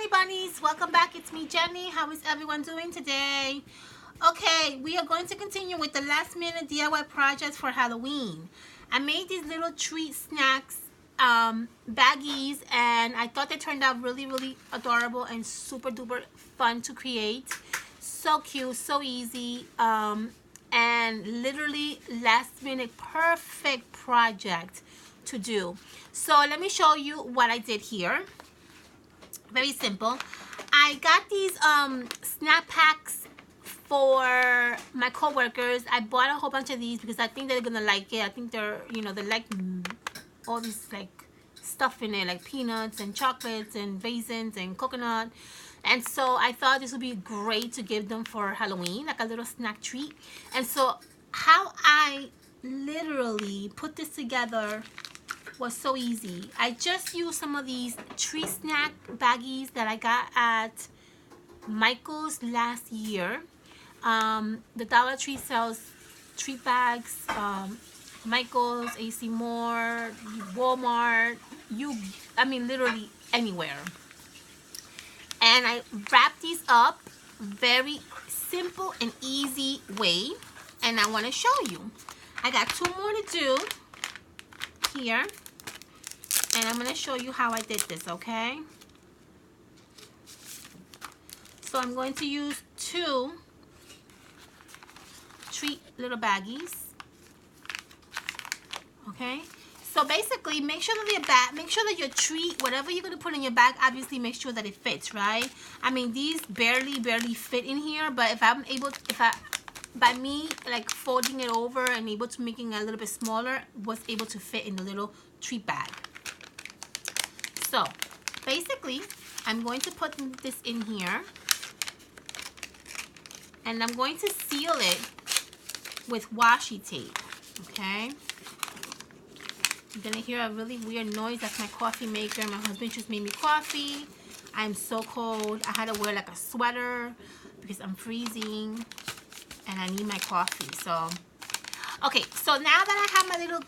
Jenny Bunnies, welcome back. It's me, Jenny. How is everyone doing today? Okay, we are going to continue with the last minute DIY projects for Halloween. I made these little treat snacks baggies, and I thought they turned out really adorable and super duper fun to create. So cute, so easy, and literally last minute perfect project to do. So let me show you what I did here. Very simple. I got these snack packs for my co-workers. I bought a whole bunch of these because I think they're gonna like it. I think they're, you know, they like all this like stuff in it, like peanuts and chocolates and raisins and coconut. And so I thought this would be great to give them for Halloween, like a little snack treat. And so how I literally put this together was so easy. I just used some of these tree snack baggies that I got at Michael's last year. The Dollar Tree sells treat bags. Michael's, AC Moore, Walmart, I mean literally anywhere. And I wrap these up very simple and easy way, and I want to show you. I got two more to do here, and I'm going to show you how I did this, okay? So I'm going to use two treat little baggies, okay? So basically, make sure that your treat, whatever you're gonna put in your bag, obviously make sure that it fits, right? I mean, these barely fit in here, but by me like folding it over and able to making it a little bit smaller, was able to fit in the little treat bag. So basically, I'm going to put this in here, and I'm going to seal it with washi tape, okay? You're gonna hear a really weird noise. That's my coffee maker. My husband just made me coffee. I'm so cold. I had to wear like a sweater because I'm freezing and I need my coffee. So, okay, so now that I have my little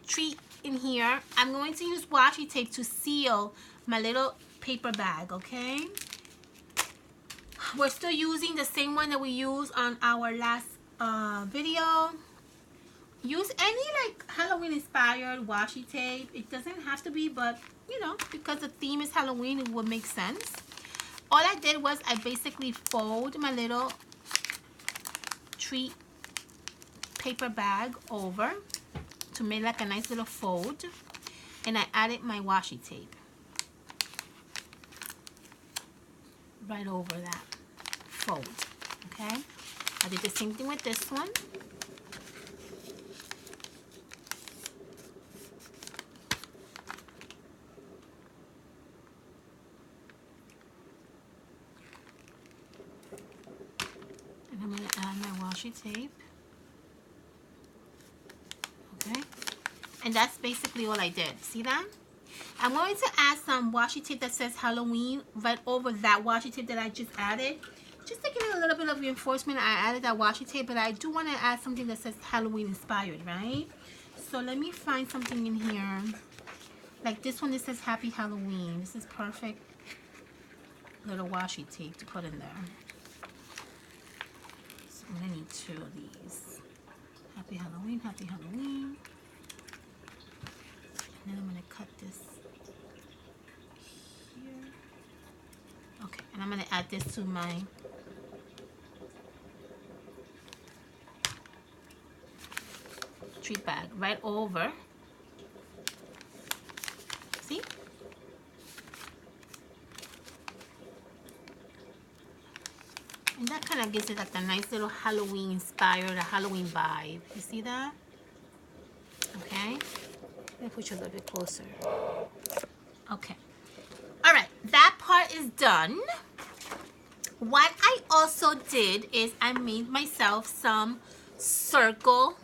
treat in here, I'm going to use washi tape to seal my little paper bag, okay? We're still using the same one that we used on our last video. Use any like Halloween inspired washi tape. It doesn't have to be, but you know, because the theme is Halloween, it would make sense. All I did was I basically fold my little treat paper bag over to make like a nice little fold, and I added my washi tape right over that fold, okay? I did the same thing with this one. And I'm going to add my washi tape, okay? And that's basically all I did. See that? I'm going to add some washi tape that says Halloween right over that washi tape that I just added. Just to give it a little bit of reinforcement, I added that washi tape, but I do want to add something that says Halloween inspired, right? So let me find something in here. Like this one that says Happy Halloween. This is perfect little washi tape to put in there. So I'm going to need two of these. Happy Halloween, Happy Halloween. And then I'm going to cut this here. Okay, and I'm going to add this to my treat bag right over. See? And that kind of gives it like a nice little Halloween inspired, a Halloween vibe. You see that? Okay. Let me put you a little bit closer. Okay. All right, that part is done. What I also did is I made myself some circle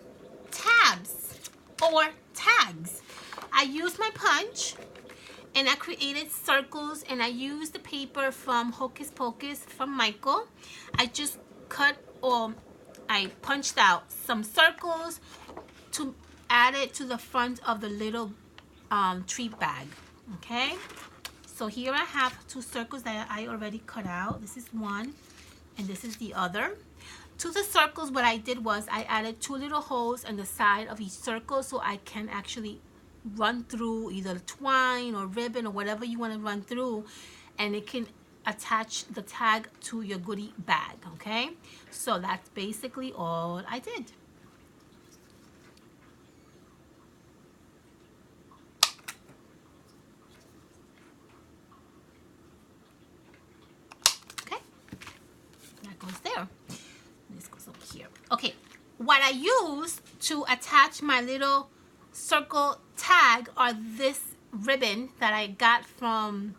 tabs or tags. I used my punch and I created circles, and I used the paper from Hocus Pocus from Michael. I just I punched out some circles to add it to the front of the little treat bag. Okay, So here I have two circles that I already cut out. This is one and this is the other. To the circles, what I did was I added two little holes on the side of each circle so I can actually run through either twine or ribbon or whatever you want to run through, and it can attach the tag to your goodie bag. Okay, so that's basically all I did. Okay, that goes there. This goes over here. Okay, what I use to attach my little circle tag are this ribbon that I got from,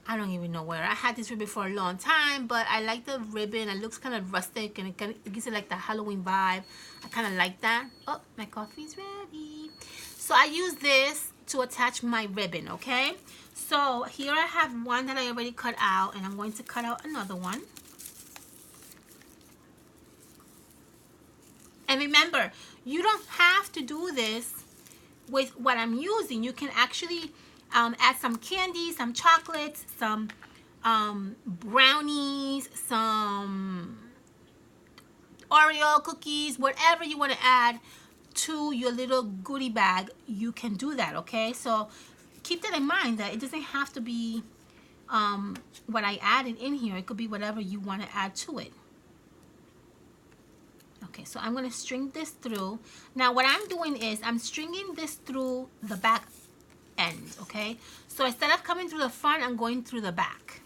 I don't even know where. I had this ribbon for a long time, but I like the ribbon. It looks kind of rustic and it gives it like the Halloween vibe. I kind of like that. Oh, my coffee's ready. So I use this to attach my ribbon, okay? So here I have one that I already cut out, and I'm going to cut out another one. And remember, you don't have to do this with what I'm using. You can actually add some candy, some chocolates, some brownies, some Oreo cookies, whatever you want to add to your little goodie bag, you can do that, okay? So keep that in mind, that it doesn't have to be what I added in here. It could be whatever you want to add to it. Okay, so I'm going to string this through. Now what I'm doing is I'm stringing this through the back end, okay? So instead of coming through the front, I'm going through the back,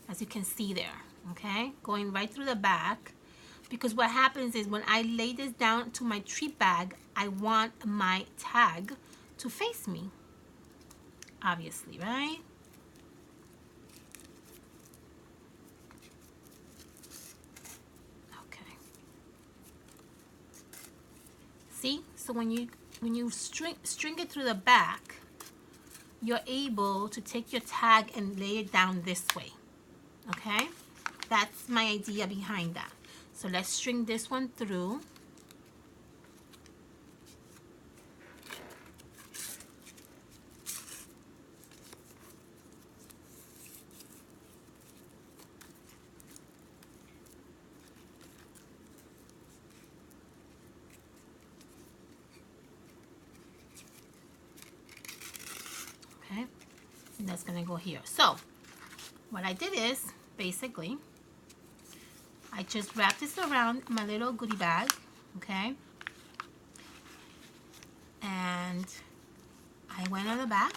as you can see there, okay? Going right through the back, because what happens is when I lay this down to my treat bag, I want my tag to face me, obviously, right? See, so when you string it through the back, you're able to take your tag and lay it down this way. Okay, that's my idea behind that. So let's string this one through. Okay, and that's gonna go here. So what I did is basically I just wrapped this around my little goodie bag, okay, and I went on the back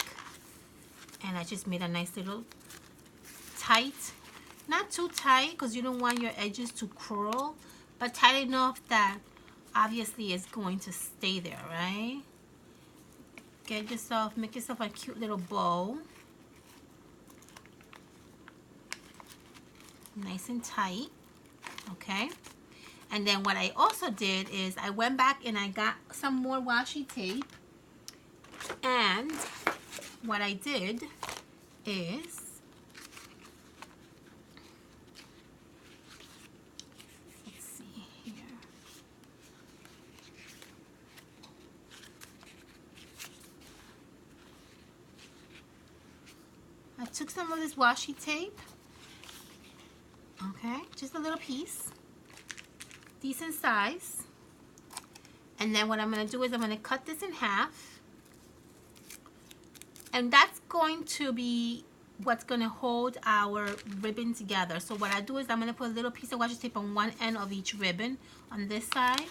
and I just made a nice little tight, not too tight because you don't want your edges to curl, but tight enough that obviously it's going to stay there, right? Make yourself a cute little bow. Nice and tight, okay? And then what I also did is I went back and I got some more washi tape, and what I did is I took some of this washi tape, okay, just a little piece, decent size, and then what I'm going to do is I'm going to cut this in half, and that's going to be what's going to hold our ribbon together. So what I do is I'm going to put a little piece of washi tape on one end of each ribbon, on this side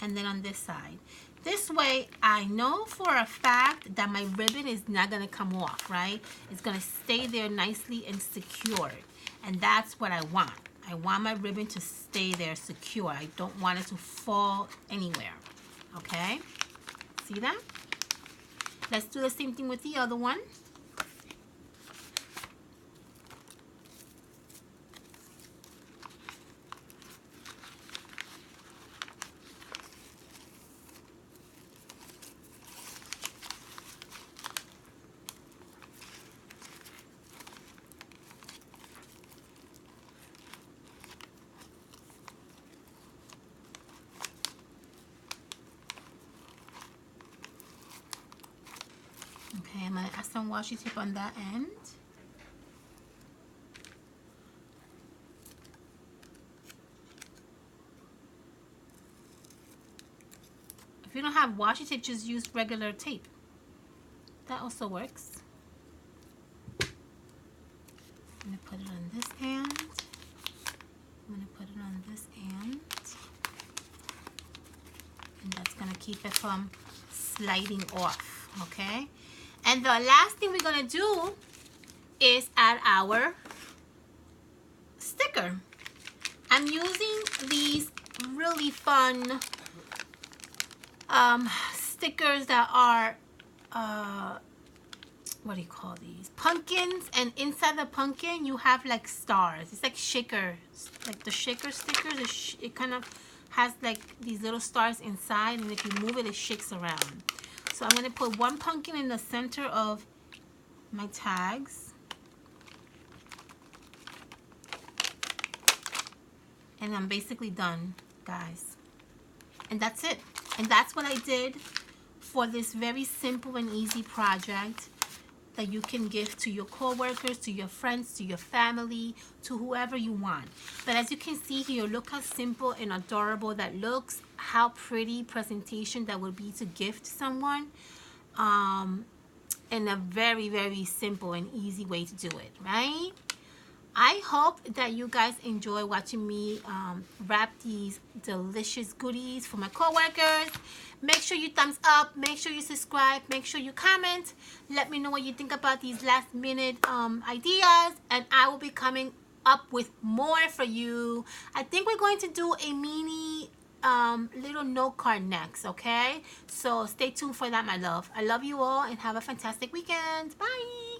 and then on this side. This way, I know for a fact that my ribbon is not going to come off, right? It's going to stay there nicely and secured. And that's what I want. I want my ribbon to stay there secure. I don't want it to fall anywhere. Okay? See that? Let's do the same thing with the other one. Okay, I'm going to add some some washi tape on that end. If you don't have washi tape, just use regular tape. That also works. I'm going to put it on this end. I'm going to put it on this end. And that's going to keep it from sliding off, okay? And the last thing we're going to do is add our sticker. I'm using these really fun stickers that are what do you call these? Pumpkins, and inside the pumpkin you have like stars. It's like shaker, like the shaker stickers. It kind of has like these little stars inside, and if you move it, it shakes around. So I'm going to put one pumpkin in the center of my tags. And I'm basically done, guys. And that's it. And that's what I did for this very simple and easy project that you can give to your co-workers, to your friends, to your family, to whoever you want. But as you can see here, look how simple and adorable that looks. How pretty presentation that would be to gift someone. And a very, very simple and easy way to do it, right? I hope that you guys enjoy watching me wrap these delicious goodies for my co-workers. Make sure you thumbs up, make sure you subscribe, make sure you comment. Let me know what you think about these last minute ideas, and I will be coming up with more for you. I think we're going to do a mini little note card next, okay? So stay tuned for that, my love. I love you all and have a fantastic weekend. Bye.